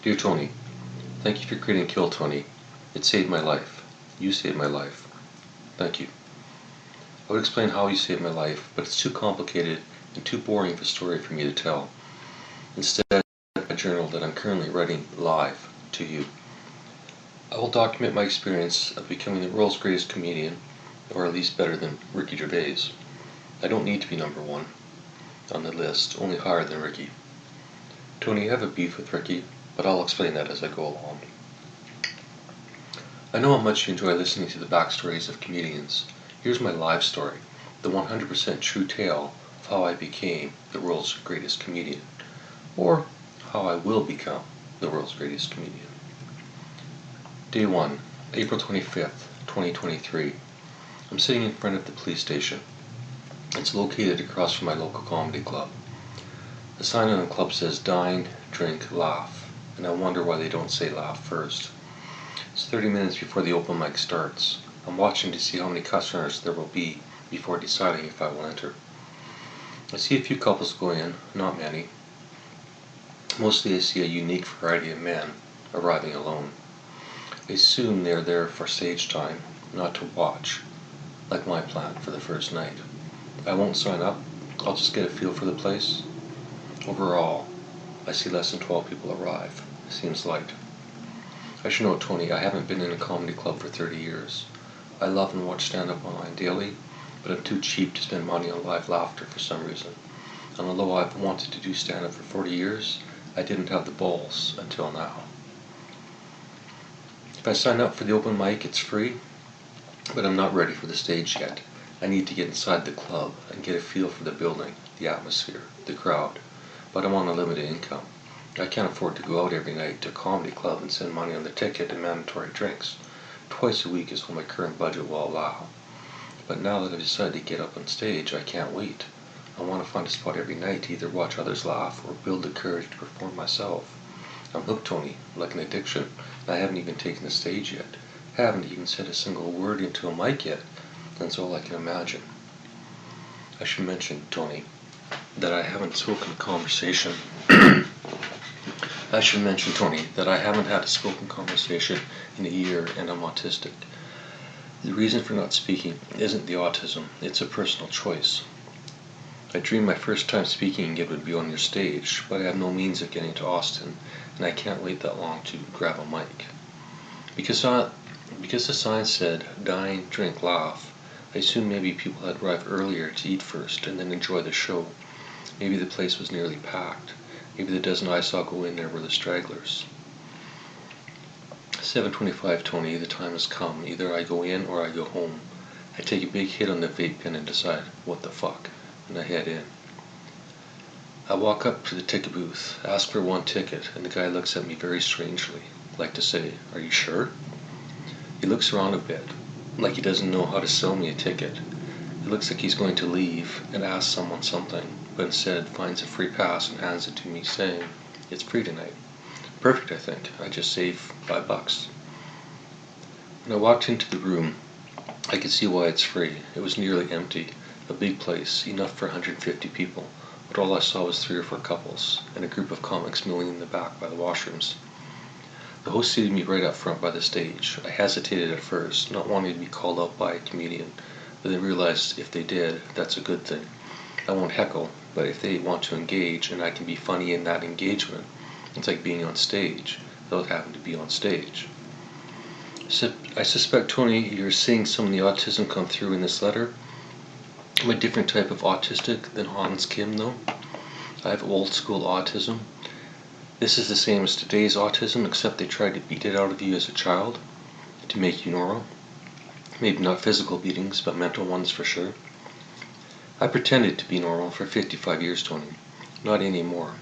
Dear Tony, thank you for creating Kill Tony. It saved my life. You saved my life. Thank you. I would explain how you saved my life, but it's too complicated and too boring of a story for me to tell. Instead, a journal that I'm currently writing live to you. I will document my experience of becoming the world's greatest comedian, or at least better than Ricky Gervais. I don't need to be number one on the list, only higher than Ricky. Tony, I have a beef with Ricky, but I'll explain that as I go along. I know how much you enjoy listening to the backstories of comedians. Here's my live story, the 100% true tale of how I became the world's greatest comedian, or how I will become the world's greatest comedian. Day 1, April 25th, 2023. I'm sitting in front of the police station. It's located across from my local comedy club. The sign on the club says dine, drink, laugh, and I wonder why they don't say laugh first. It's 30 minutes before the open mic starts. I'm watching to see how many customers there will be before deciding if I will enter. I see a few couples go in, not many. Mostly I see a unique variety of men arriving alone. I assume they are there for stage time, not to watch, like my plan for the first night. I won't sign up, I'll just get a feel for the place. Overall, I see less than 12 people arrive. It seems light. I should know, Tony, I haven't been in a comedy club for 30 years. I love and watch stand-up online daily, but I'm too cheap to spend money on live laughter for some reason. And although I've wanted to do stand-up for 40 years, I didn't have the balls until now. If I sign up for the open mic, it's free, but I'm not ready for the stage yet. I need to get inside the club and get a feel for the building, the atmosphere, the crowd, but I'm on a limited income. I can't afford to go out every night to a comedy club and spend money on the ticket and mandatory drinks. Twice a week is what my current budget will allow. But now that I've decided to get up on stage, I can't wait. I want to find a spot every night to either watch others laugh or build the courage to perform myself. I'm hooked, Tony, like an addiction. I haven't even taken the stage yet. Haven't even said a single word into a mic yet. That's all I can imagine. I should mention, Tony, that I haven't spoken conversation. I should mention, Tony, that I haven't had a spoken conversation in a year and I'm autistic. The reason for not speaking isn't the autism, it's a personal choice. I dreamed my first time speaking it would be on your stage, but I have no means of getting to Austin, and I can't wait that long to grab a mic. Because the sign said, dine, drink, laugh, I assumed maybe people had arrived earlier to eat first and then enjoy the show. Maybe the place was nearly packed. Maybe the dozen I saw go in there were the stragglers. 7:25, Tony, the time has come. Either I go in or I go home. I take a big hit on the vape pen and decide, what the fuck, and I head in. I walk up to the ticket booth, ask for one ticket, and the guy looks at me very strangely, like to say, are you sure? He looks around a bit, like he doesn't know how to sell me a ticket. It looks like he's going to leave and ask someone something, but instead finds a free pass and hands it to me saying, it's free tonight. Perfect, I think. I just saved $5. When I walked into the room, I could see why it's free. It was nearly empty, a big place, enough for 150 people, but all I saw was 3 or 4 couples, and a group of comics milling in the back by the washrooms. The host seated me right up front by the stage. I hesitated at first, not wanting to be called out by a comedian, but then realized if they did, that's a good thing. I won't heckle, but if they want to engage and I can be funny in that engagement, it's like being on stage, without having to be on stage. I suspect, Tony, you're seeing some of the autism come through in this letter. I'm a different type of autistic than Hans Kim, though. I have old school autism. This is the same as today's autism, except they tried to beat it out of you as a child to make you normal. Maybe not physical beatings, but mental ones for sure. I pretended to be normal for 55 years, Tony. Not anymore.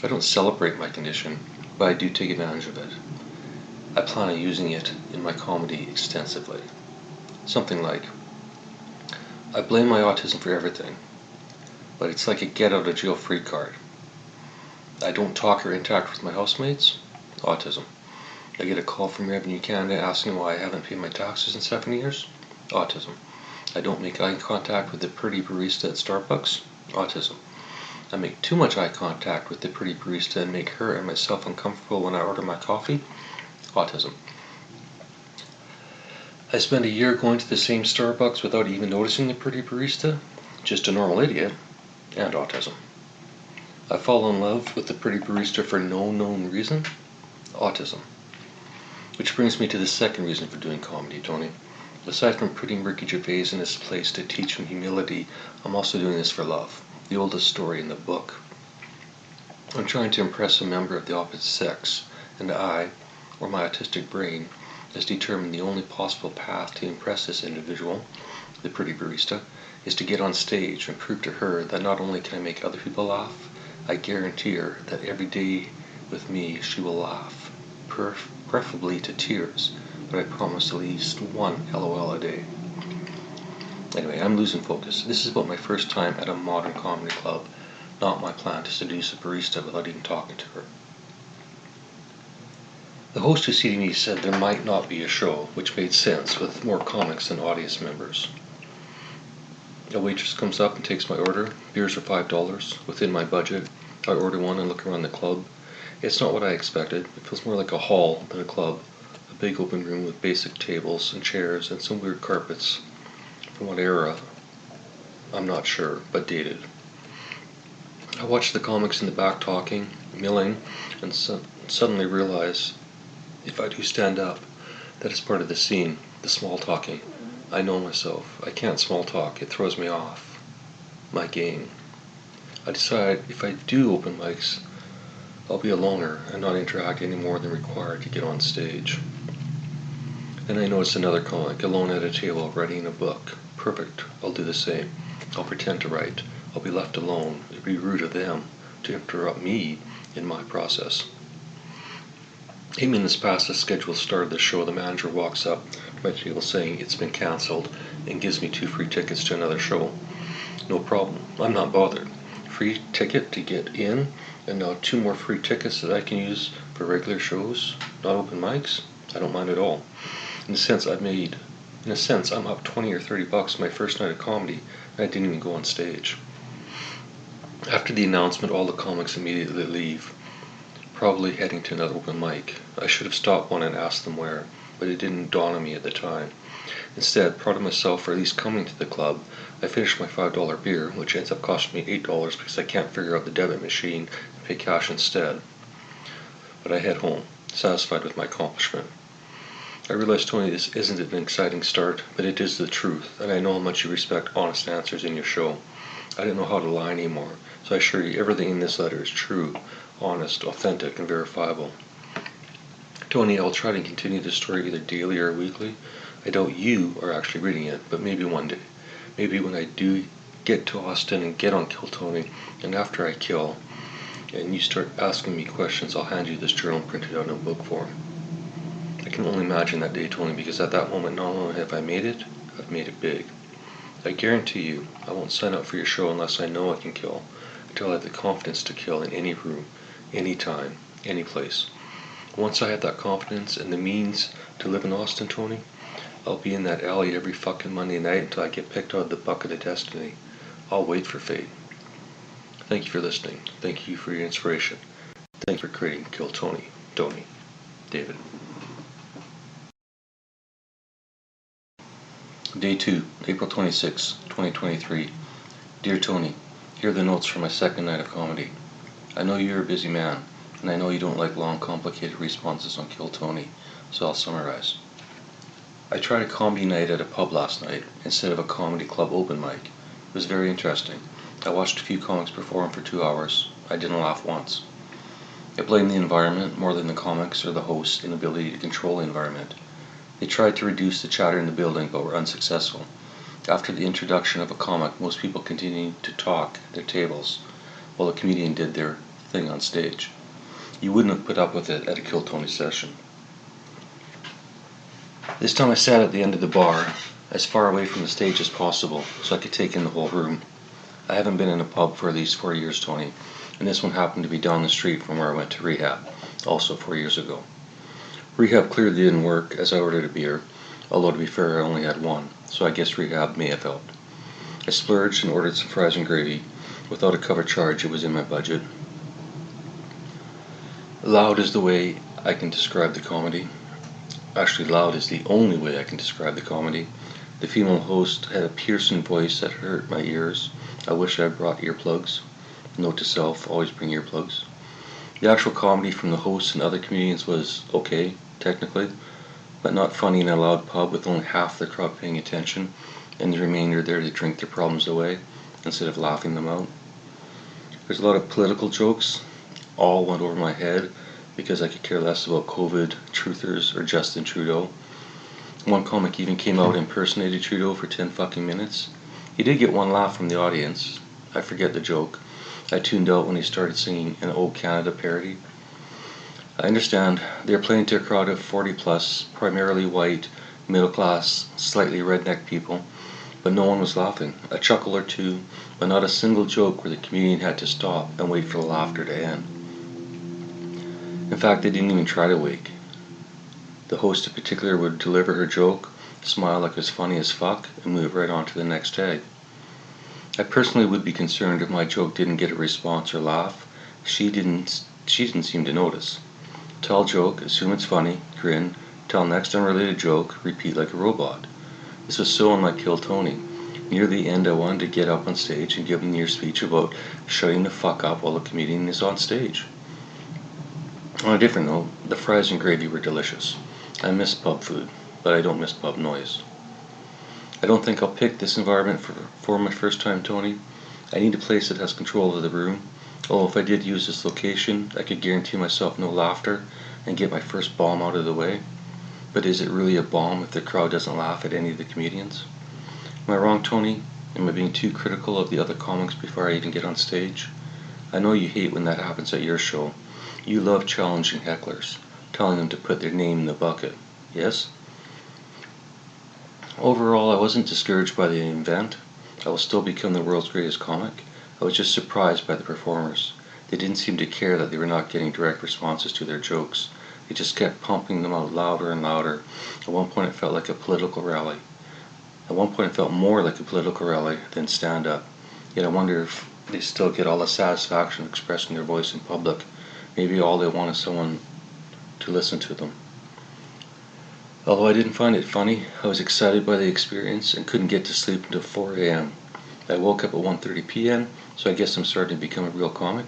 I don't celebrate my condition, but I do take advantage of it. I plan on using it in my comedy extensively. Something like, I blame my autism for everything, but it's like a get-out-of-jail-free card. I don't talk or interact with my housemates. Autism. I get a call from Revenue Canada asking why I haven't paid my taxes in 7 years. Autism. I don't make eye contact with the pretty barista at Starbucks. Autism. I make too much eye contact with the pretty barista and make her and myself uncomfortable when I order my coffee. Autism. I spend a year going to the same Starbucks without even noticing the pretty barista. Just a normal idiot. And autism. I fall in love with the pretty barista for no known reason. Autism. Which brings me to the second reason for doing comedy, Tony. Aside from putting Ricky Gervais in his place to teach him humility, I'm also doing this for love. The oldest story in the book. I'm trying to impress a member of the opposite sex, and I, or my autistic brain, has determined the only possible path to impress this individual, the pretty barista, is to get on stage and prove to her that not only can I make other people laugh, I guarantee her that every day with me she will laugh, preferably to tears, but I promise at least one LOL a day. Anyway, I'm losing focus. This is about my first time at a modern comedy club, not my plan to seduce a barista without even talking to her. The host who seated me said there might not be a show, which made sense with more comics than audience members. A waitress comes up and takes my order. Beers are $5, within my budget. I order one and look around the club. It's not what I expected. It feels more like a hall than a club. A big open room with basic tables and chairs and some weird carpets. From what era? I'm not sure, but dated. I watch the comics in the back talking, milling, and suddenly realize, if I do stand up, that is part of the scene, the small talking. I know myself. I can't small talk. It throws me off. My game. I decide if I do open mics, I'll be a loner and not interact any more than required to get on stage. Then I notice another comic, alone at a table, writing a book. Perfect. I'll do the same. I'll pretend to write. I'll be left alone. It'd be rude of them to interrupt me in my process. 8 minutes past the scheduled start of the show, the manager walks up to my table saying it's been cancelled and gives me 2 free tickets to another show. No problem. I'm not bothered. Free ticket to get in, and now 2 more free tickets that I can use for regular shows, not open mics? I don't mind at all. In a sense, I'm up 20 or 30 bucks my first night of comedy, and I didn't even go on stage. After the announcement, all the comics immediately leave, probably heading to another open mic. I should have stopped one and asked them where, but it didn't dawn on me at the time. Instead, proud of myself for at least coming to the club, I finished my $5 beer, which ends up costing me $8 because I can't figure out the debit machine and pay cash instead. But I head home, satisfied with my accomplishment. I realize, Tony, this isn't an exciting start, but it is the truth, and I know how much you respect honest answers in your show. I didn't know how to lie anymore, so I assure you everything in this letter is true, honest, authentic, and verifiable. Tony, I'll try to continue this story either daily or weekly. I doubt you are actually reading it, but maybe one day. Maybe when I do get to Austin and get on Kill Tony, and after I kill, and you start asking me questions, I'll hand you this journal printed out in book form. I can only imagine that day, Tony, because at that moment, not only have I made it, I've made it big. I guarantee you, I won't sign up for your show unless I know I can kill, until I have the confidence to kill in any room, any time, any place. Once I have that confidence and the means to live in Austin, Tony, I'll be in that alley every fucking Monday night until I get picked out of the bucket of destiny. I'll wait for fate. Thank you for listening. Thank you for your inspiration. Thank you for creating Kill Tony. Tony. David. Day 2, April 26, 2023. Dear Tony, here are the notes for my second night of comedy. I know you're a busy man, and I know you don't like long, complicated responses on Kill Tony, so I'll summarize. I tried a comedy night at a pub last night instead of a comedy club open mic. It was very interesting. I watched a few comics perform for 2 hours. I didn't laugh once. I blame the environment more than the comics or the host's inability to control the environment. They tried to reduce the chatter in the building but were unsuccessful. After the introduction of a comic, most people continued to talk at their tables while the comedian did their thing on stage. You wouldn't have put up with it at a Kill Tony session. This time I sat at the end of the bar, as far away from the stage as possible, so I could take in the whole room. I haven't been in a pub for at least 4 years, Tony, and this one happened to be down the street from where I went to rehab, also 4 years ago. Rehab clearly didn't work, as I ordered a beer, although to be fair I only had one, so I guess rehab may have helped. I splurged and ordered some fries and gravy, Without a cover charge, it was in my budget. Loud is the way I can describe the comedy. Actually, loud is the only way I can describe the comedy. The female host had a piercing voice that hurt my ears. I wish I had brought earplugs. Note to self, always bring earplugs. The actual comedy from the host and other comedians was okay, technically, but not funny in a loud pub with only half the crowd paying attention and the remainder there to drink their problems away instead of laughing them out. There's a lot of political jokes. All went over my head because I could care less about COVID, truthers, or Justin Trudeau. One comic even came out and impersonated Trudeau for 10 fucking minutes. He did get one laugh from the audience. I forget the joke. I tuned out when he started singing an O Canada parody. I understand they're playing to a crowd of 40 plus, primarily white, middle class, slightly redneck people, but no one was laughing. A chuckle or two, but not a single joke where the comedian had to stop and wait for the laughter to end. In fact, they didn't even try to wait. The host in particular would deliver her joke, smile like it was funny as fuck, and move right on to the next tag. I personally would be concerned if my joke didn't get a response or laugh. She didn't seem to notice. Tell joke, assume it's funny, grin, tell next unrelated joke, repeat like a robot. This was so unlike Kill Tony. Near the end I wanted to get up on stage and give a near speech about shutting the fuck up while the comedian is on stage. On a different note, the fries and gravy were delicious. I miss pub food, but I don't miss pub noise. I don't think I'll pick this environment for my first time, Tony. I need a place that has control of the room. Although if I did use this location, I could guarantee myself no laughter and get my first bomb out of the way. But is it really a bomb if the crowd doesn't laugh at any of the comedians? Am I wrong, Tony? Am I being too critical of the other comics before I even get on stage? I know you hate when that happens at your show. You love challenging hecklers, telling them to put their name in the bucket. Yes? Overall, I wasn't discouraged by the event. I will still become the world's greatest comic. I was just surprised by the performers. They didn't seem to care that they were not getting direct responses to their jokes. They just kept pumping them out louder and louder. At one point it felt like a political rally. At one point it felt more like a political rally than stand-up. Yet I wonder if they still get all the satisfaction of expressing their voice in public. Maybe all they want is someone to listen to them. Although I didn't find it funny, I was excited by the experience and couldn't get to sleep until 4 a.m. I woke up at 1:30 p.m., so I guess I'm starting to become a real comic.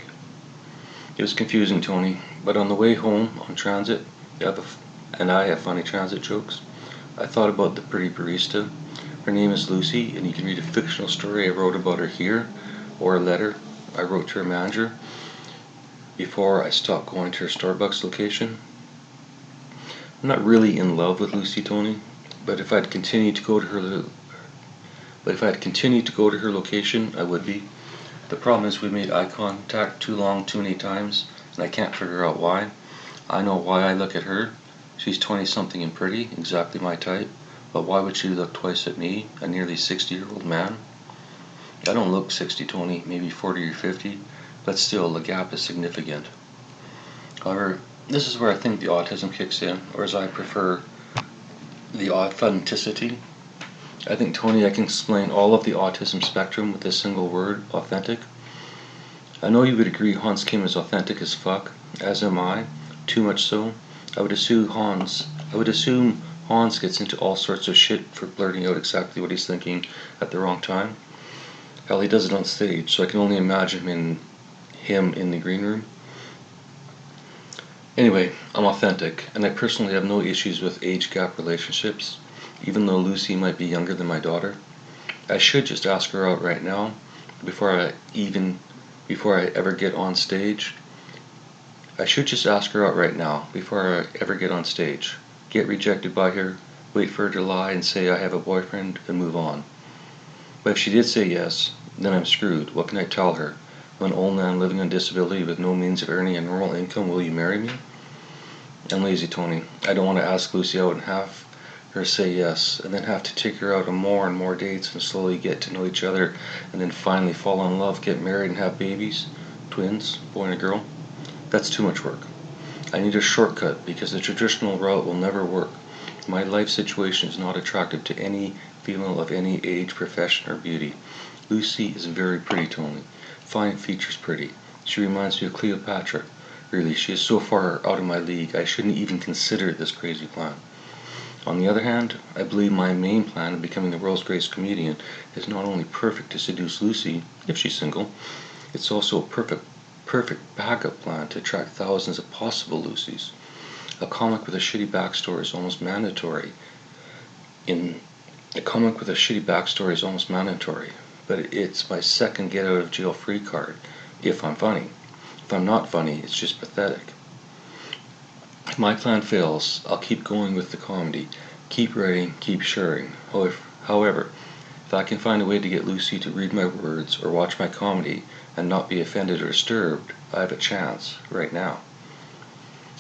It was confusing, Tony, but on the way home on transit, I have funny transit jokes. I thought about the pretty barista. Her name is Lucy, and you can read a fictional story I wrote about her here, or a letter I wrote to her manager before I stopped going to her Starbucks location. I'm not really in love with Lucy, Tony, but if I'd continued to go to her location, I would be. The problem is we made eye contact too long, too many times, and I can't figure out why. I know why I look at her. She's 20-something and pretty, exactly my type, but why would she look twice at me, a nearly 60-year-old man? I don't look 60, Tony, maybe 40 or 50, but still, the gap is significant. However, this is where I think the autism kicks in, or as I prefer, the authenticity. I think, Tony, I can explain all of the autism spectrum with a single word, authentic. I know you would agree Hans Kim is authentic as fuck, as am I, too much so. I would assume Hans gets into all sorts of shit for blurting out exactly what he's thinking at the wrong time. Hell, he does it on stage, so I can only imagine him in the green room. Anyway, I'm authentic, and I personally have no issues with age gap relationships, even though Lucy might be younger than my daughter. I should just ask her out right now, before I ever get on stage. Get rejected by her, wait for her to lie and say I have a boyfriend, and move on. But if she did say yes, then I'm screwed. What can I tell her? I'm an old man living on disability with no means of earning a normal income. Will you marry me? I'm lazy, Tony. I don't want to ask Lucy out and have her say yes, and then have to take her out on more and more dates and slowly get to know each other, and then finally fall in love, get married, and have babies, twins, boy and a girl. That's too much work. I need a shortcut because the traditional route will never work. My life situation is not attractive to any female of any age, profession, or beauty. Lucy is very pretty, Tony. Fine features, pretty. She reminds me of Cleopatra. Really, she is so far out of my league, I shouldn't even consider this crazy plan. On the other hand, I believe my main plan of becoming the world's greatest comedian is not only perfect to seduce Lucy, if she's single, it's also a perfect backup plan to attract thousands of possible Lucys. A comic with a shitty backstory is almost mandatory. But it's my second get out of jail free card if I'm funny. If I'm not funny, it's just pathetic. If my plan fails, I'll keep going with the comedy, keep writing, keep sharing. However, if I can find a way to get Lucy to read my words or watch my comedy and not be offended or disturbed, I have a chance right now.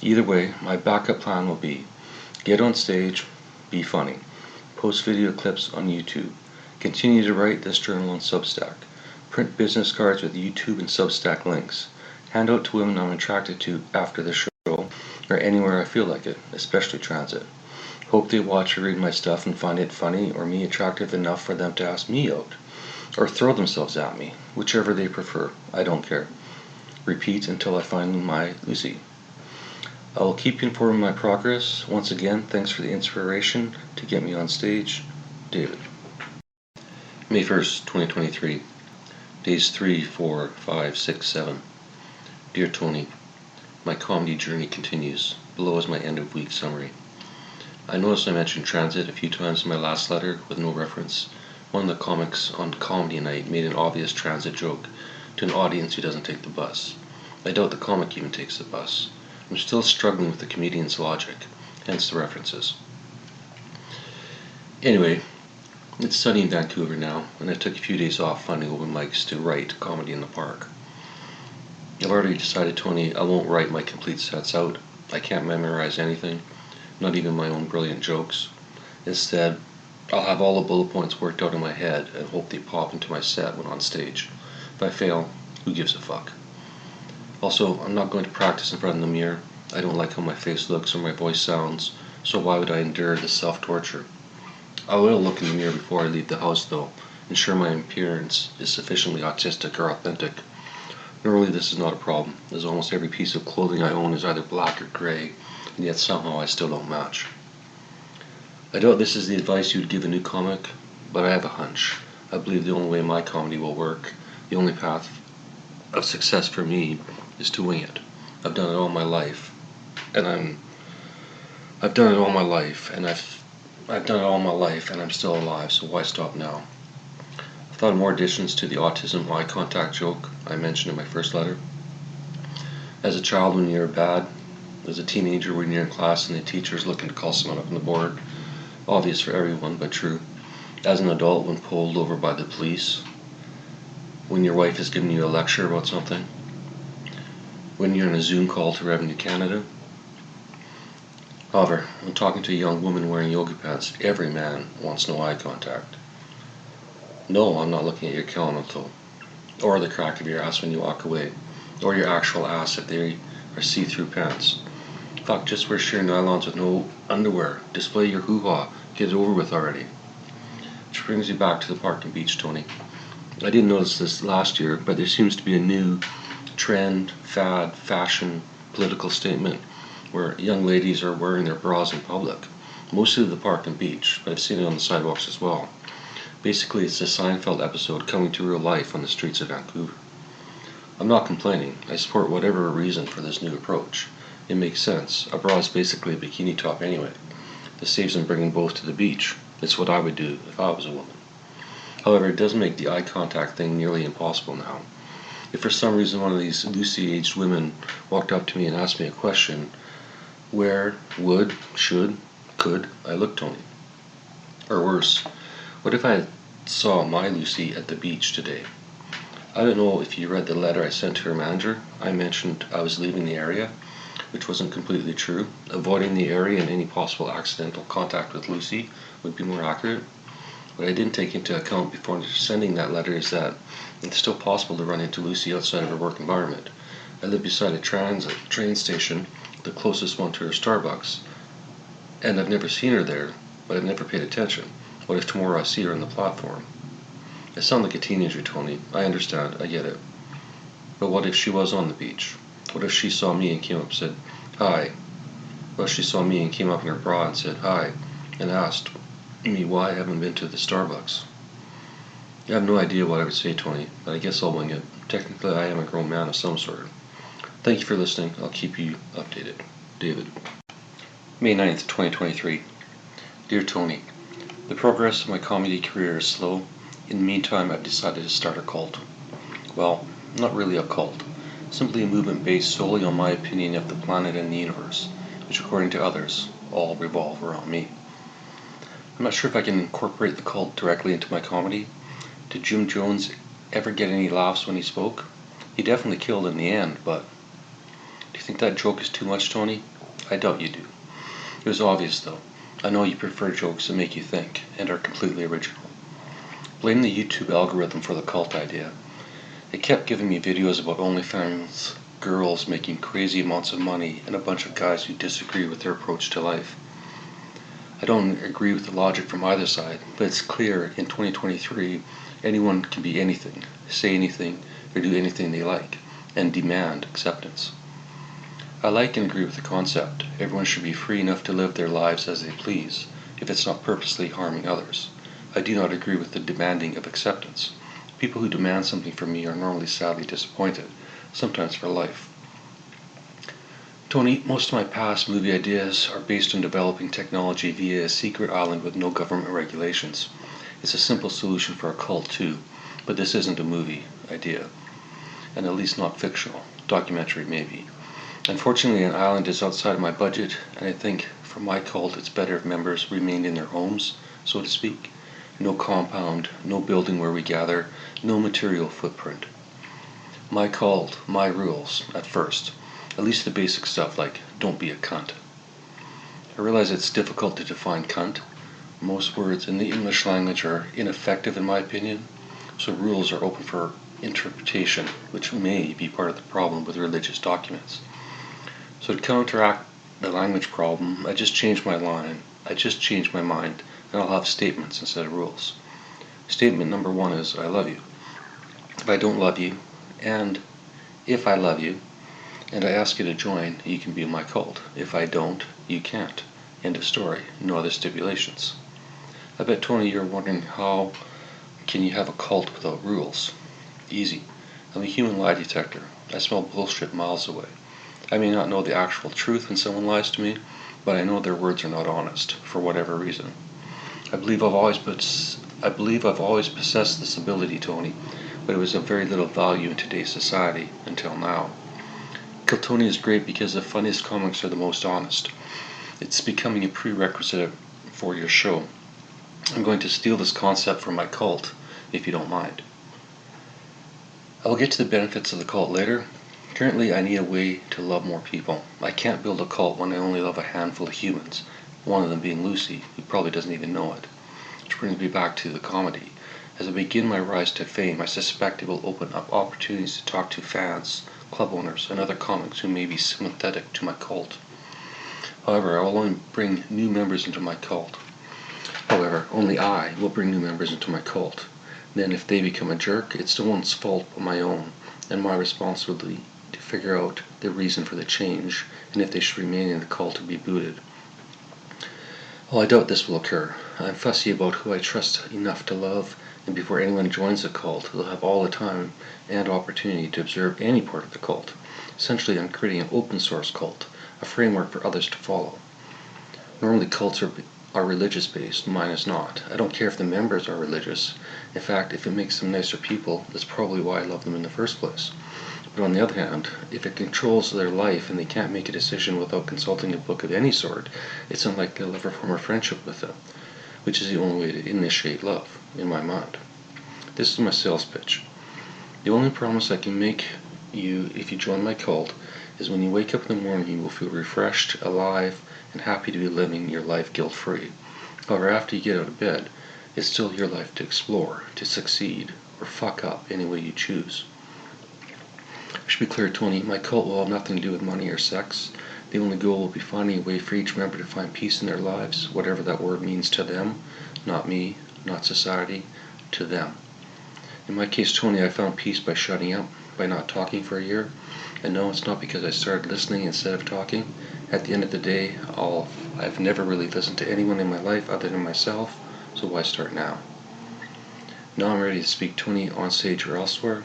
Either way, my backup plan will be get on stage, be funny, post video clips on YouTube, continue to write this journal on Substack, print business cards with YouTube and Substack links, hand out to women I'm attracted to after the show or anywhere I feel like it, especially transit. Hope they watch or read my stuff and find it funny or me attractive enough for them to ask me out, or throw themselves at me, whichever they prefer. I don't care. Repeat until I find my Lucy. I will keep you informed of my progress. Once again, thanks for the inspiration to get me on stage. David. May 1st, 2023. Days 3, 4, 5, 6, 7. Dear Tony, my comedy journey continues. Below is my end of week summary. I noticed I mentioned transit a few times in my last letter with no reference. One of the comics on Comedy Night made an obvious transit joke to an audience who doesn't take the bus. I doubt the comic even takes the bus. I'm still struggling with the comedian's logic, hence the references. Anyway, it's sunny in Vancouver now, and I took a few days off finding open mics to write comedy in the park. I've already decided, Tony, I won't write my complete sets out. I can't memorize anything, not even my own brilliant jokes. Instead, I'll have all the bullet points worked out in my head and hope they pop into my set when on stage. If I fail, who gives a fuck? Also, I'm not going to practice in front of the mirror. I don't like how my face looks or my voice sounds, so why would I endure this self-torture? I will look in the mirror before I leave the house, though, ensure my appearance is sufficiently autistic or authentic. Normally this is not a problem, as almost every piece of clothing I own is either black or grey, and yet somehow I still don't match. I doubt this is the advice you would give a new comic, but I have a hunch. I believe the only way my comedy will work, the only path of success for me, is to wing it. I've done it all my life, and I'm still alive, so why stop now? I've thought of more additions to the autism eye contact joke I mentioned in my first letter. As a child when you're bad, as a teenager when you're in class and the teacher is looking to call someone up on the board, obvious for everyone but true. As an adult when pulled over by the police, when your wife is giving you a lecture about something, when you're on a Zoom call to Revenue Canada. However, when talking to a young woman wearing yoga pants, every man wants no eye contact. No, I'm not looking at your camel toe, or the crack of your ass when you walk away, or your actual ass if they are see-through pants. Fuck, just wear sheer nylons with no underwear. Display your hoo-ha. Get it over with already. Which brings me back to the park and beach, Tony. I didn't notice this last year, but there seems to be a new trend, fad, fashion, political statement where young ladies are wearing their bras in public. Mostly at the park and beach, but I've seen it on the sidewalks as well. Basically, it's a Seinfeld episode coming to real life on the streets of Vancouver. I'm not complaining. I support whatever reason for this new approach. It makes sense. A bra is basically a bikini top anyway. This saves them bringing both to the beach. It's what I would do if I was a woman. However, it does make the eye contact thing nearly impossible now. If for some reason one of these Lucy-aged women walked up to me and asked me a question, where would, should, could I look, Tony? Or worse, what if I saw my Lucy at the beach today? I don't know if you read the letter I sent to her manager. I mentioned I was leaving the area, which wasn't completely true. Avoiding the area and any possible accidental contact with Lucy would be more accurate. What I didn't take into account before sending that letter is that it's still possible to run into Lucy outside of her work environment. I live beside a train station, the closest one to her Starbucks, and I've never seen her there, but I've never paid attention. What if tomorrow I see her on the platform? I sound like a teenager, Tony. I understand. I get it. But what if she was on the beach? What if she saw me and came up and said, "Hi"? What if she saw me and came up in her bra and said, "Hi," and asked me why I haven't been to the Starbucks? I have no idea what I would say, Tony, but I guess I'll wing it. Technically, I am a grown man of some sort. Thank you for listening. I'll keep you updated. David. May 9th, 2023. Dear Tony, the progress of my comedy career is slow. In the meantime, I've decided to start a cult. Well, not really a cult. Simply a movement based solely on my opinion of the planet and the universe, which according to others, all revolve around me. I'm not sure if I can incorporate the cult directly into my comedy. Did Jim Jones ever get any laughs when he spoke? He definitely killed in the end, but do you think that joke is too much, Tony? I doubt you do. It was obvious, though. I know you prefer jokes that make you think and are completely original. Blame the YouTube algorithm for the cult idea. It kept giving me videos about OnlyFans girls making crazy amounts of money and a bunch of guys who disagree with their approach to life. I don't agree with the logic from either side, but it's clear in 2023 anyone can be anything, say anything, or do anything they like, and demand acceptance. I like and agree with the concept. Everyone should be free enough to live their lives as they please, if it's not purposely harming others. I do not agree with the demanding of acceptance. People who demand something from me are normally sadly disappointed, sometimes for life. Tony, most of my past movie ideas are based on developing technology via a secret island with no government regulations. It's a simple solution for a cult too, but this isn't a movie idea, and at least not fictional. Documentary maybe. Unfortunately, an island is outside of my budget, and I think for my cult it's better if members remained in their homes, so to speak. No compound, no building where we gather, no material footprint. My cult, my rules, at first. At least the basic stuff like, don't be a cunt. I realize it's difficult to define cunt. Most words in the English language are ineffective in my opinion, so rules are open for interpretation, which may be part of the problem with religious documents. So to counteract the language problem, I just changed my mind, and I'll have statements instead of rules. Statement number 1 is, I love you. If I don't love you, and if I love you, and I ask you to join, you can be in my cult. If I don't, you can't. End of story. No other stipulations. I bet, Tony, you're wondering how can you have a cult without rules? Easy. I'm a human lie detector. I smell bullshit miles away. I may not know the actual truth when someone lies to me, but I know their words are not honest, for whatever reason. I believe I've always possessed this ability, Tony, but it was of very little value in today's society, until now. Kill Tony is great because the funniest comics are the most honest. It's becoming a prerequisite for your show. I'm going to steal this concept from my cult, if you don't mind. I will get to the benefits of the cult later. Currently, I need a way to love more people. I can't build a cult when I only love a handful of humans, one of them being Lucy, who probably doesn't even know it. Which brings me back to the comedy. As I begin my rise to fame, I suspect it will open up opportunities to talk to fans, club owners, and other comics who may be sympathetic to my cult. However, I will only bring new members into my cult. Only I will bring new members into my cult. Then if they become a jerk, it's no one's fault but my own, and my responsibility to figure out the reason for the change, and if they should remain in the cult or be booted. Well, I doubt this will occur. I'm fussy about who I trust enough to love, and before anyone joins the cult, they'll have all the time and opportunity to observe any part of the cult. Essentially, I'm creating an open source cult, a framework for others to follow. Normally cults are religious based, mine is not. I don't care if the members are religious. In fact, if it makes them nicer people, that's probably why I love them in the first place. But on the other hand, if it controls their life and they can't make a decision without consulting a book of any sort, it's unlikely they'll ever form a friendship with them, which is the only way to initiate love, in my mind. This is my sales pitch. The only promise I can make you if you join my cult is when you wake up in the morning you will feel refreshed, alive, and happy to be living your life guilt-free. However, after you get out of bed, it's still your life to explore, to succeed, or fuck up any way you choose. I should be clear, Tony, my cult will have nothing to do with money or sex. The only goal will be finding a way for each member to find peace in their lives, whatever that word means to them, not me, not society, to them. In my case, Tony, I found peace by shutting up, by not talking for a year. And no, it's not because I started listening instead of talking. At the end of the day, I've never really listened to anyone in my life other than myself, so why start now? Now I'm ready to speak Tony on stage or elsewhere,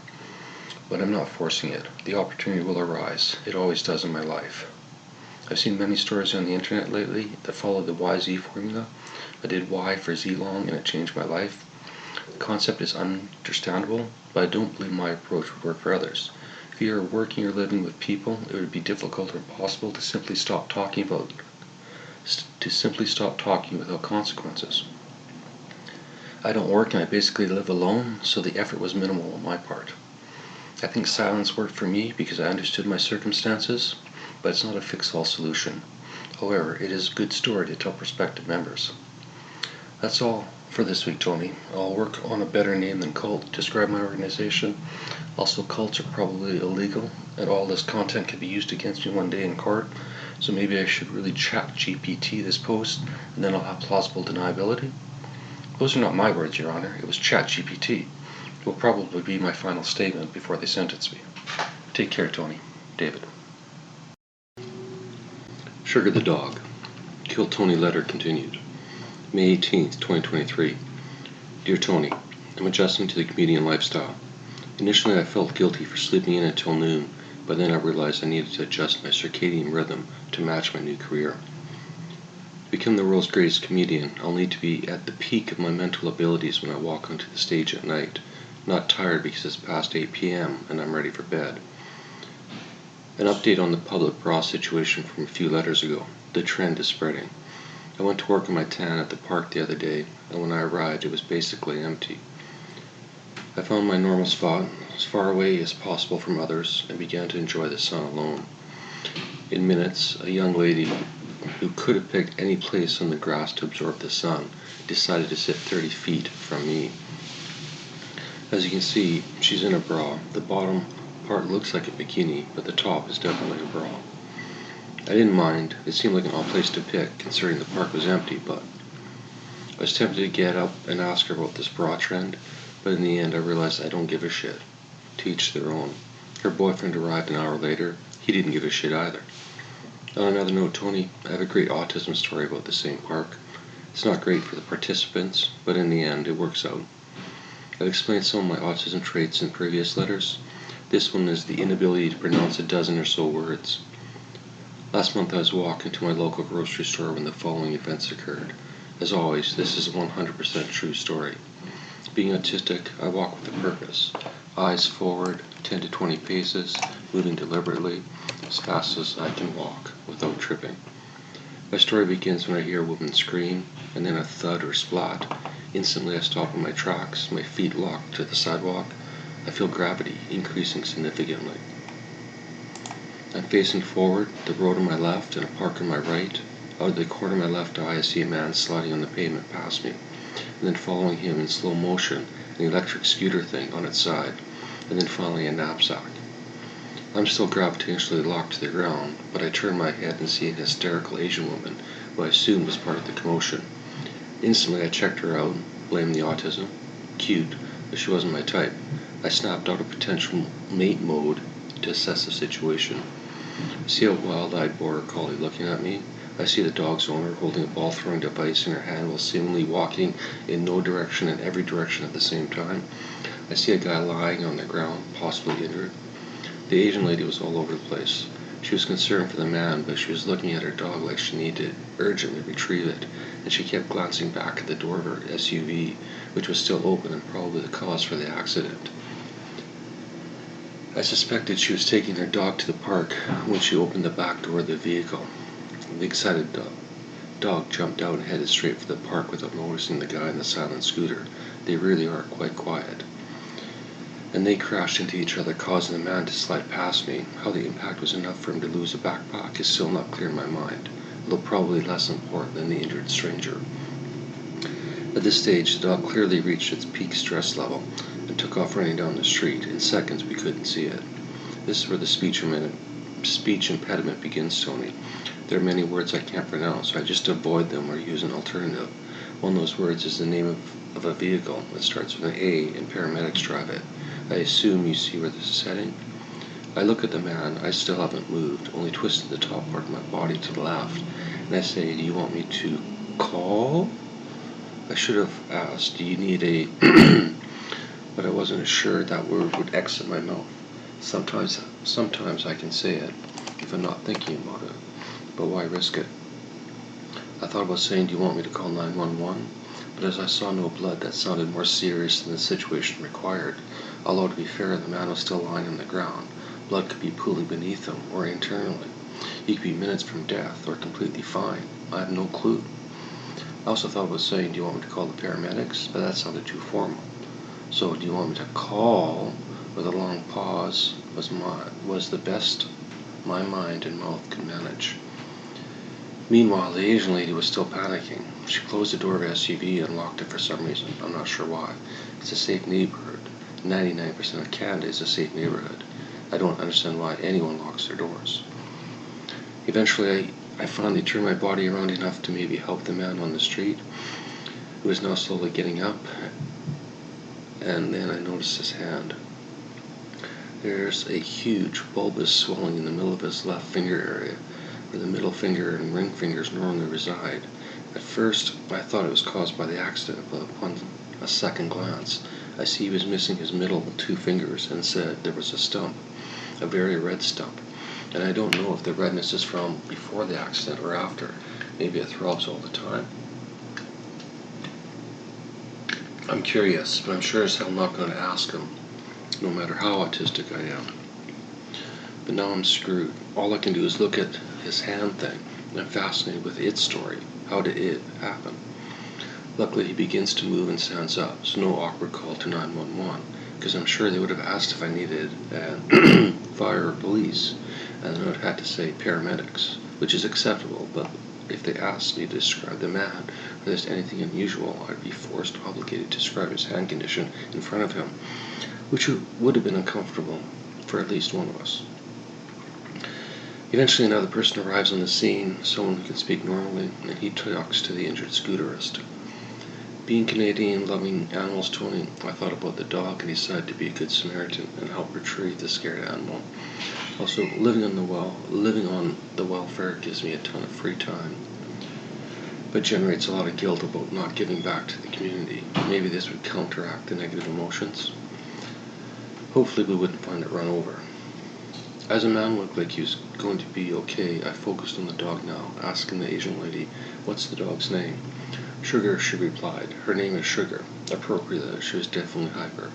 but I'm not forcing it. The opportunity will arise. It always does in my life. I've seen many stories on the internet lately that follow the YZ formula. I did Y for Z long and it changed my life. The concept is understandable, but I don't believe my approach would work for others. If you are working or living with people, it would be difficult or impossible to simply stop talking without consequences. I don't work and I basically live alone, so the effort was minimal on my part. I think silence worked for me because I understood my circumstances, but it's not a fix-all solution. However, it is a good story to tell prospective members. That's all for this week, Tony. I'll work on a better name than cult to describe my organization. Also, cults are probably illegal, and all this content could be used against me one day in court, so maybe I should really chat GPT this post, and then I'll have plausible deniability. Those are not my words, Your Honor. It was chat GPT. It will probably be my final statement before they sentence me. Take care, Tony. David. Sugar the Dog. Kill Tony letter continued. May 18th, 2023. Dear Tony, I'm adjusting to the comedian lifestyle. Initially I felt guilty for sleeping in until noon, but then I realized I needed to adjust my circadian rhythm to match my new career. To become the world's greatest comedian, I'll need to be at the peak of my mental abilities when I walk onto the stage at night, not tired because it's past 8 p.m. and I'm ready for bed. An update on the public bra situation from a few letters ago. The trend is spreading. I went to work in my tan at the park the other day, and when I arrived it was basically empty. I found my normal spot, as far away as possible from others, and began to enjoy the sun alone. In minutes, a young lady who could have picked any place on the grass to absorb the sun decided to sit 30 feet from me. As you can see, she's in a bra. The bottom part looks like a bikini, but the top is definitely a bra. I didn't mind. It seemed like an odd place to pick, considering the park was empty, but I was tempted to get up and ask her about this bra trend, but in the end I realized I don't give a shit. To each their own. Her boyfriend arrived an hour later. He didn't give a shit either. On another note, Tony, I have a great autism story about the same park. It's not great for the participants, but in the end it works out. I've explained some of my autism traits in previous letters. This one is the inability to pronounce a dozen or so words. Last month I was walking to my local grocery store when the following events occurred. As always, this is a 100% true story. Being autistic, I walk with a purpose. Eyes forward, 10 to 20 paces, moving deliberately, as fast as I can walk, without tripping. My story begins when I hear a woman scream, and then a thud or splat. Instantly I stop in my tracks, my feet locked to the sidewalk. I feel gravity increasing significantly. I'm facing forward, the road on my left and a park on my right. Out of the corner of my left eye I see a man sliding on the pavement past me, and then following him in slow motion, an electric scooter thing on its side, and then finally a knapsack. I'm still gravitationally locked to the ground, but I turn my head and see an hysterical Asian woman, who I assumed was part of the commotion. Instantly I checked her out, blamed the autism. Cute, but she wasn't my type. I snapped out of potential mate mode to assess the situation. I see a wild-eyed border collie looking at me. I see the dog's owner holding a ball-throwing device in her hand while seemingly walking in no direction and every direction at the same time. I see a guy lying on the ground, possibly injured. The Asian lady was all over the place. She was concerned for the man, but she was looking at her dog like she needed to urgently retrieve it, and she kept glancing back at the door of her SUV, which was still open and probably the cause for the accident. I suspected she was taking her dog to the park when she opened the back door of the vehicle. The excited dog jumped out and headed straight for the park without noticing the guy in the silent scooter. They really are quite quiet. And they crashed into each other, causing the man to slide past me. How the impact was enough for him to lose a backpack is still not clear in my mind, though probably less important than the injured stranger. At this stage, the dog clearly reached its peak stress level and took off running down the street. In seconds, we couldn't see it. This is where the speech impediment begins, Tony. There are many words I can't pronounce, so I just avoid them or use an alternative. One of those words is the name of a vehicle that starts with an A and paramedics drive it. I assume you see where this is heading. I look at the man. I still haven't moved, only twisted the top part of my body to the left, and I say, do you want me to call? I should have asked, do you need a... but I wasn't assured that word would exit my mouth. Sometimes I can say it if I'm not thinking about it, but why risk it? I thought about saying, do you want me to call 911? But as I saw no blood, that sounded more serious than the situation required. Although, to be fair, the man was still lying on the ground. Blood could be pooling beneath him, or internally. He could be minutes from death, or completely fine. I have no clue. I also thought about saying, do you want me to call the paramedics? But that sounded too formal. So, do you want me to call? With a long pause was the best my mind and mouth could manage. Meanwhile, the Asian lady was still panicking. She closed the door of the SUV and locked it for some reason. I'm not sure why. It's a safe neighborhood. 99% of Canada is a safe neighborhood. I don't understand why anyone locks their doors. Eventually, I finally turned my body around enough to maybe help the man on the street, who was now slowly getting up, and then I noticed his hand. There's a huge bulbous swelling in the middle of his left finger area, where the middle finger and ring fingers normally reside. At first, I thought it was caused by the accident, but upon a second glance, I see he was missing his middle 2 fingers and said there was a stump, a very red stump. And I don't know if the redness is from before the accident or after. Maybe it throbs all the time. I'm curious, but I'm sure as hell not going to ask him, no matter how autistic I am. But now I'm screwed. All I can do is look at his hand thing. I'm fascinated with its story. How did it happen? Luckily, he begins to move and stands up, so no awkward call to 911, because I'm sure they would have asked if I needed fire or police, and I would have had to say paramedics, which is acceptable, but if they asked me to describe the man, or there's anything unusual, I'd be forced or obligated to describe his hand condition in front of him, which would have been uncomfortable for at least one of us. Eventually another person arrives on the scene, someone who can speak normally, and he talks to the injured scooterist. Being Canadian, loving animals, Tony, I thought about the dog and decided to be a good Samaritan and help retrieve the scared animal. Also, living on the welfare gives me a ton of free time, but generates a lot of guilt about not giving back to the community. Maybe this would counteract the negative emotions. Hopefully we wouldn't find it run over. As a man looked like he was going to be okay, I focused on the dog now, asking the Asian lady, what's the dog's name? Sugar, she replied. Her name is Sugar. Appropriately, she was definitely hyper.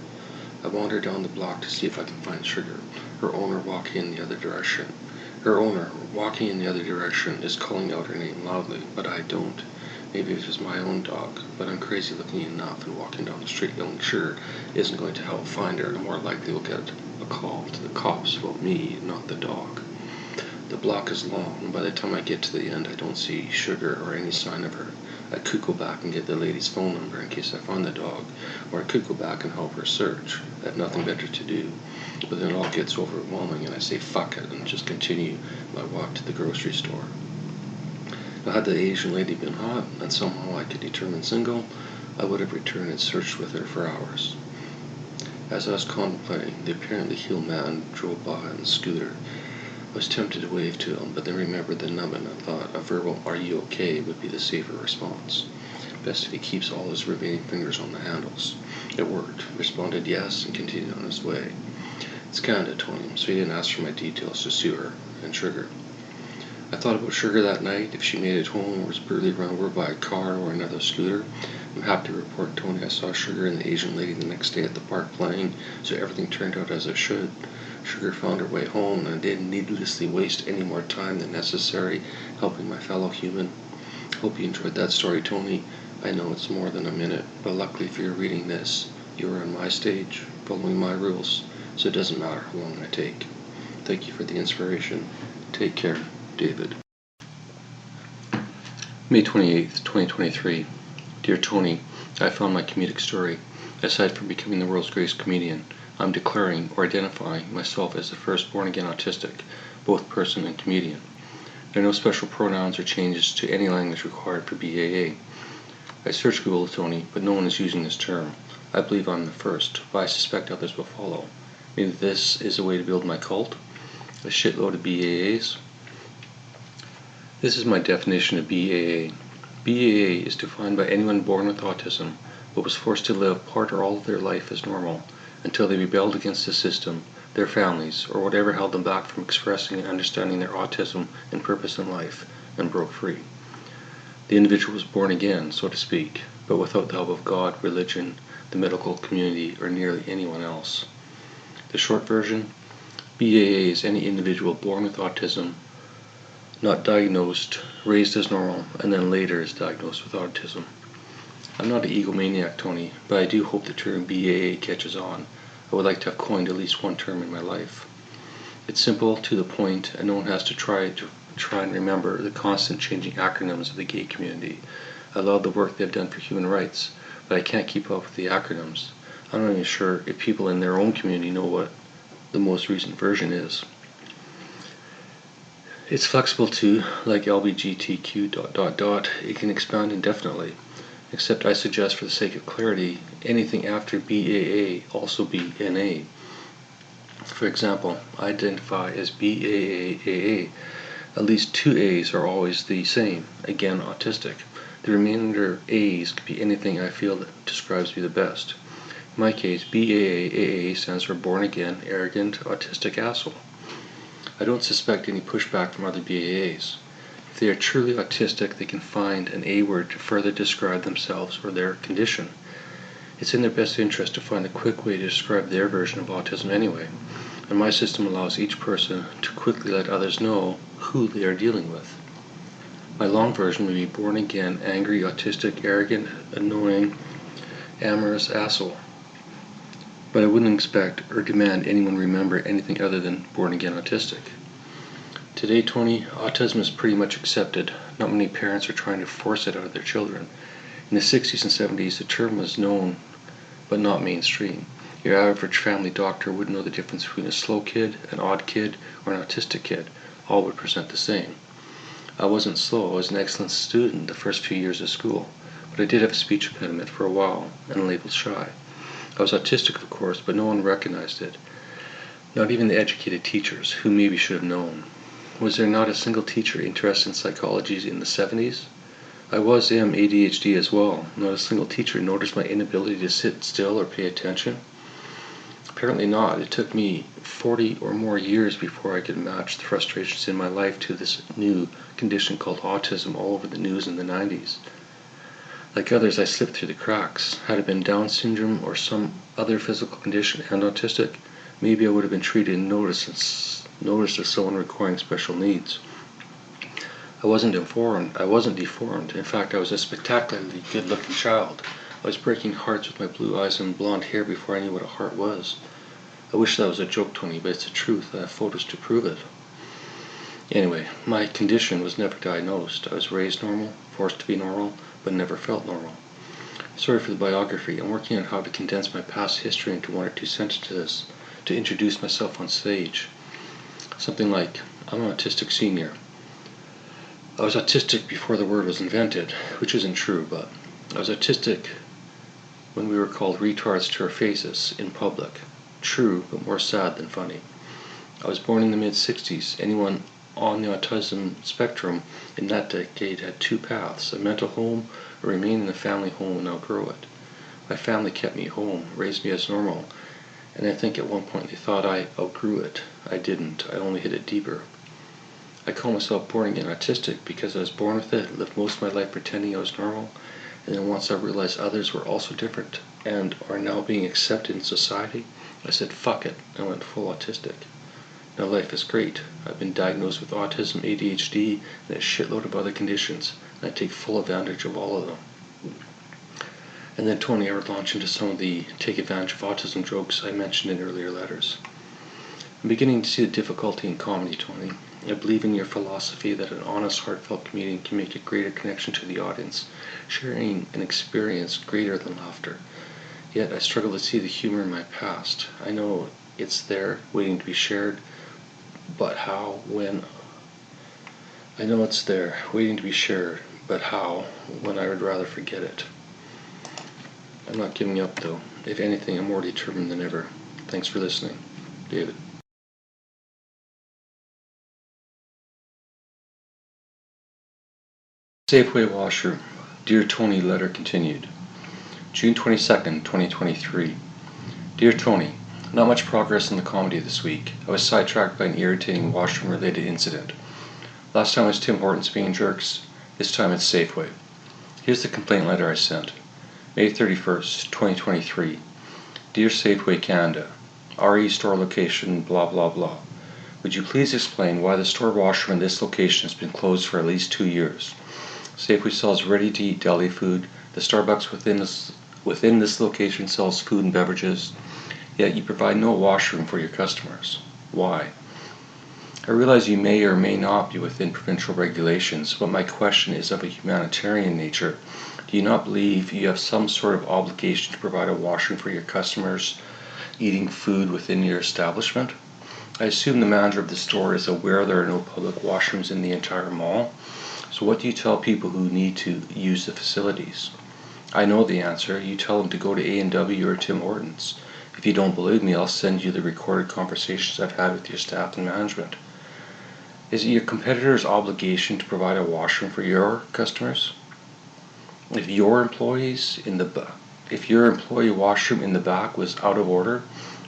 I wandered down the block to see if I can find Sugar, her owner walking in the other direction. Her owner, walking in the other direction, is calling out her name loudly, but I don't. Maybe it was my own dog, but I'm crazy looking enough, and walking down the street yelling Sugar isn't going to help find her. I'm more likely we'll get a call to the cops about me, not the dog. The block is long, and by the time I get to the end, I don't see Sugar or any sign of her. I could go back and get the lady's phone number in case I find the dog, or I could go back and help her search. I have nothing better to do. But then it all gets overwhelming, and I say fuck it, and just continue my walk to the grocery store. Now, had the Asian lady been hot, and somehow I could determine single, I would have returned and searched with her for hours. As I was contemplating, the apparently healed man drove by on the scooter. I was tempted to wave to him, but then remembered the numbing and thought a verbal "are you okay" would be the safer response. Best if he keeps all his remaining fingers on the handles. It worked. Responded yes and continued on his way. It's Canada, Tony, so he didn't ask for my details to sue her and Sugar. I thought about Sugar that night. If she made it home or was brutally run over by a car or another scooter, I'm happy to report, Tony, I saw Sugar and the Asian lady the next day at the park playing, so everything turned out as it should. Sugar found her way home, and I didn't needlessly waste any more time than necessary helping my fellow human. Hope you enjoyed that story, Tony. I know it's more than a minute, but luckily if you're reading this, you are on my stage, following my rules, so it doesn't matter how long I take. Thank you for the inspiration. Take care, David. May 28th, 2023. Dear Tony, I found my comedic story. Aside from becoming the world's greatest comedian, I'm declaring or identifying myself as the first born-again autistic, both person and comedian. There are no special pronouns or changes to any language required for BAA. I searched Google, Tony, but no one is using this term. I believe I'm the first, but I suspect others will follow. Maybe this is a way to build my cult? A shitload of BAAs? This is my definition of BAA. BAA is defined by anyone born with autism, but was forced to live part or all of their life as normal, until they rebelled against the system, their families, or whatever held them back from expressing and understanding their autism and purpose in life, and broke free. The individual was born again, so to speak, but without the help of God, religion, the medical community, or nearly anyone else. The short version: BAA is any individual born with autism, not diagnosed, raised as normal, and then later is diagnosed with autism. I'm not an egomaniac, Tony, but I do hope the term BAA catches on. I would like to have coined at least one term in my life. It's simple, to the point, and no one has to try and remember the constant changing acronyms of the gay community. I love the work they've done for human rights, but I can't keep up with the acronyms. I'm not even sure if people in their own community know what the most recent version is. It's flexible too, like LGBTQ ... It can expand indefinitely, except I suggest for the sake of clarity, anything after BAA also be NA. For example, I identify as BAAAA. At least 2 A's are always the same, again autistic. The remainder A's could be anything I feel that describes me the best. In my case, BAAAA stands for born again, arrogant, autistic asshole. I don't suspect any pushback from other BAAs. If they are truly autistic, they can find an A word to further describe themselves or their condition. It's in their best interest to find a quick way to describe their version of autism anyway, and my system allows each person to quickly let others know who they are dealing with. My long version would be born again, angry, autistic, arrogant, annoying, amorous asshole. But I wouldn't expect or demand anyone remember anything other than born again autistic. Today, Tony, autism is pretty much accepted. Not many parents are trying to force it out of their children. In the 60s and 70s, the term was known, but not mainstream. Your average family doctor wouldn't know the difference between a slow kid, an odd kid, or an autistic kid. All would present the same. I wasn't slow. I was an excellent student the first few years of school, but I did have a speech impediment for a while, and labeled shy. I was autistic, of course, but no one recognized it. Not even the educated teachers, who maybe should have known. Was there not a single teacher interested in psychology in the 70s? I am ADHD as well. Not a single teacher noticed my inability to sit still or pay attention. Apparently not. It took me 40 or more years before I could match the frustrations in my life to this new condition called autism all over the news in the 90s. Like others, I slipped through the cracks. Had it been Down syndrome or some other physical condition and autistic, maybe I would have been treated and noticed as someone requiring special needs. I wasn't deformed. In fact, I was a spectacularly good-looking child. I was breaking hearts with my blue eyes and blonde hair before I knew what a heart was. I wish that was a joke, Tony, but it's the truth. I have photos to prove it. Anyway, my condition was never diagnosed. I was raised normal, forced to be normal, but never felt normal. Sorry for the biography. I'm working on how to condense my past history into 1 or 2 sentences to introduce myself on stage. Something like, I'm an autistic senior. I was autistic before the word was invented, which isn't true, but I was autistic when we were called retards to our faces in public. True, but more sad than funny. I was born in the mid-60s. Anyone on the autism spectrum in that decade had 2 paths: a mental home or remain in the family home and outgrow it. My family kept me home, raised me as normal, and I think at one point they thought I outgrew it. I didn't. I only hit it deeper. I call myself born again autistic because I was born with it, lived most of my life pretending I was normal, and then once I realized others were also different and are now being accepted in society, I said fuck it and went full autistic. Now life is great. I've been diagnosed with autism, ADHD, and a shitload of other conditions, and I take full advantage of all of them. And then Tony, I would launch into some of the take advantage of autism jokes I mentioned in earlier letters. I'm beginning to see the difficulty in comedy, Tony. I believe in your philosophy that an honest, heartfelt comedian can make a greater connection to the audience, sharing an experience greater than laughter. Yet I struggle to see the humor in my past. I know it's there, waiting to be shared, but how, when? I know it's there, waiting to be shared, but how, when I would rather forget it? I'm not giving up though. If anything, I'm more determined than ever. Thanks for listening. David. Safeway washroom. Dear Tony, letter continued. June 22nd, 2023. Dear Tony, not much progress in the comedy this week. I was sidetracked by an irritating washroom-related incident. Last time was Tim Hortons being jerks. This time it's Safeway. Here's the complaint letter I sent. May 31st, 2023. Dear Safeway Canada, RE store location, blah blah blah. Would you please explain why the store washroom in this location has been closed for at least 2 years? Safeway sells ready-to-eat deli food. The Starbucks within this location sells food and beverages, yet you provide no washroom for your customers. Why? I realize you may or may not be within provincial regulations, but my question is of a humanitarian nature. Do you not believe you have some sort of obligation to provide a washroom for your customers eating food within your establishment? I assume the manager of the store is aware there are no public washrooms in the entire mall. So what do you tell people who need to use the facilities? I know the answer. You tell them to go to A&W or Tim Hortons. If you don't believe me, I'll send you the recorded conversations I've had with your staff and management. Is it your competitor's obligation to provide a washroom for your customers? If your employee washroom in the back was out of order,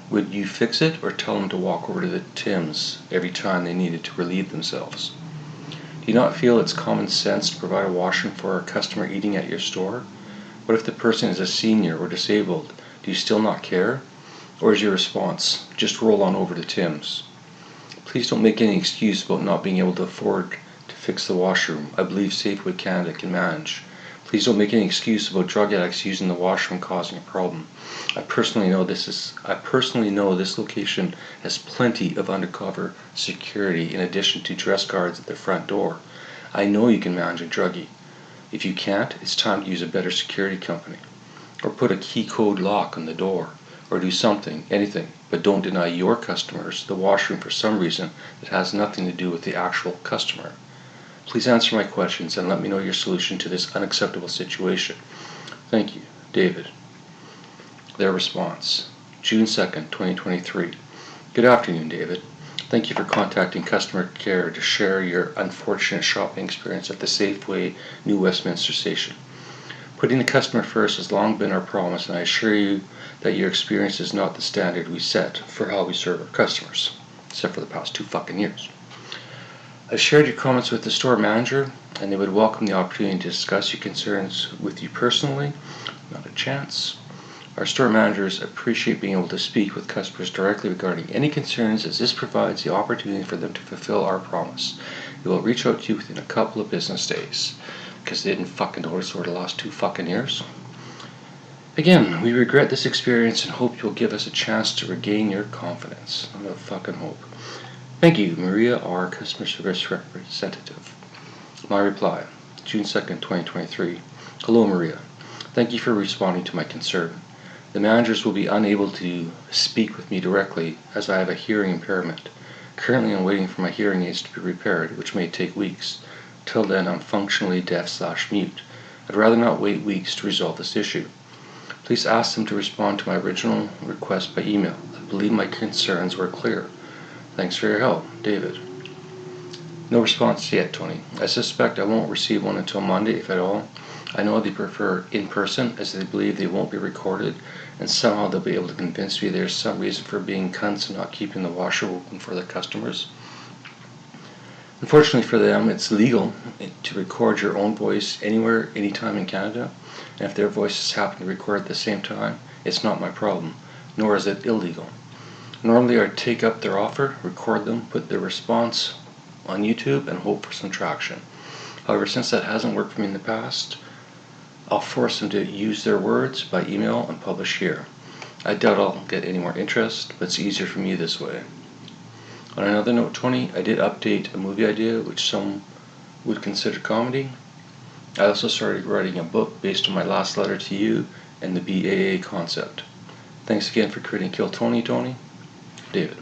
would you fix it or tell them to walk over to the Tim's every time they needed to relieve themselves? Do you not feel it's common sense to provide a washroom for a customer eating at your store? What if the person is a senior or disabled? Do you still not care? Or is your response, just roll on over to Tim's? Please don't make any excuse about not being able to afford to fix the washroom. I believe Safeway Canada can manage. Please don't make any excuse about drug addicts using the washroom causing a problem. I personally know this location has plenty of undercover security in addition to dress guards at the front door. I know you can manage a druggie. If you can't, it's time to use a better security company. Or put a key code lock on the door. Or do something, anything, but don't deny your customers the washroom for some reason that has nothing to do with the actual customer. Please answer my questions and let me know your solution to this unacceptable situation. Thank you, David. Their response, June 2nd, 2023. Good afternoon, David. Thank you for contacting customer care to share your unfortunate shopping experience at the Safeway New Westminster Station. Putting the customer first has long been our promise, and I assure you that your experience is not the standard we set for how we serve our customers, except for the past 2 fucking years. I shared your comments with the store manager, and they would welcome the opportunity to discuss your concerns with you personally. Not a chance. Our store managers appreciate being able to speak with customers directly regarding any concerns, as this provides the opportunity for them to fulfill our promise. We will reach out to you within a couple of business days, because they didn't fucking notice over the last 2 fucking years. Again, we regret this experience and hope you'll give us a chance to regain your confidence. I have fucking hope. Thank you, Maria, our customer service representative. My reply, June 2nd, 2023. Hello, Maria. Thank you for responding to my concern. The managers will be unable to speak with me directly as I have a hearing impairment. Currently, I'm waiting for my hearing aids to be repaired, which may take weeks. Till then, I'm functionally deaf/mute. I'd rather not wait weeks to resolve this issue. Please ask them to respond to my original request by email. I believe my concerns were clear. Thanks for your help, David. No response yet, Tony. I suspect I won't receive one until Monday, if at all. I know they prefer in person, as they believe they won't be recorded, and somehow they'll be able to convince me there's some reason for being cunts and not keeping the washer open for the customers. Unfortunately for them, it's legal to record your own voice anywhere, anytime in Canada, and if their voices happen to record at the same time, it's not my problem, nor is it illegal. Normally I'd take up their offer, record them, put their response on YouTube, and hope for some traction. However, since that hasn't worked for me in the past, I'll force them to use their words by email and publish here. I doubt I'll get any more interest, but it's easier for me this way. On another note, Tony, I did update a movie idea which some would consider comedy. I also started writing a book based on my last letter to you and the BAA concept. Thanks again for creating Kill Tony, David.